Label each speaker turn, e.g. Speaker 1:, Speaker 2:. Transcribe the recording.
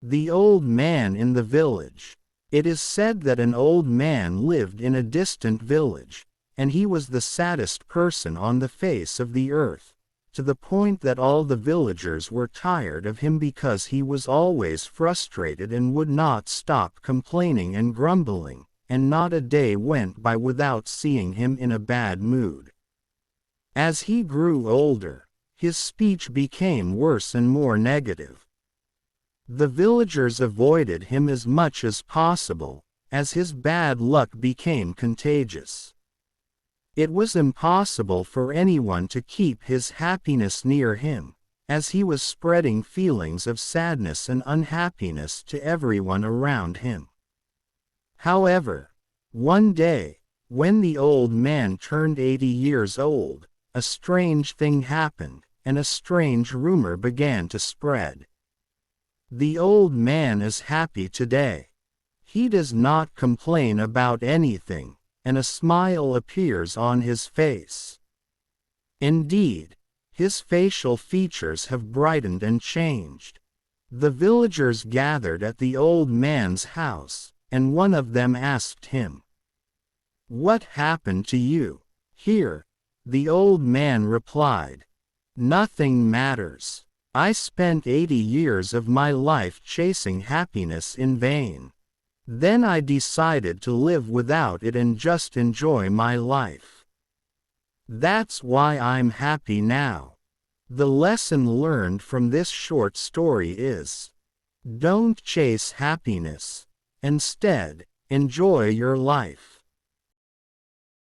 Speaker 1: The old man in the village. It is said that an old man lived in a distant village, and he was the saddest person on the face of the earth, to the point that all the villagers were tired of him because he was always frustrated and would not stop complaining and grumbling, and not a day went by without seeing him in a bad mood. As he grew older, his speech became worse and more negative. The villagers avoided him as much as possible, as his bad luck became contagious. It was impossible for anyone to keep his happiness near him, as he was spreading feelings of sadness and unhappiness to everyone around him. However, one day, when the old man turned 80 years old, a strange thing happened, and a strange rumor began to spread. The old man is happy today. He does not complain about anything, and a smile appears on his face. Indeed, his facial features have brightened and changed. The villagers gathered at the old man's house, and one of them asked him, "What happened to you?" "Here," the old man replied, "nothing matters. I spent 80 years of my life chasing happiness in vain. Then I decided to live without it and just enjoy my life. That's why I'm happy now." The lesson learned from this short story is, don't chase happiness. Instead, enjoy your life.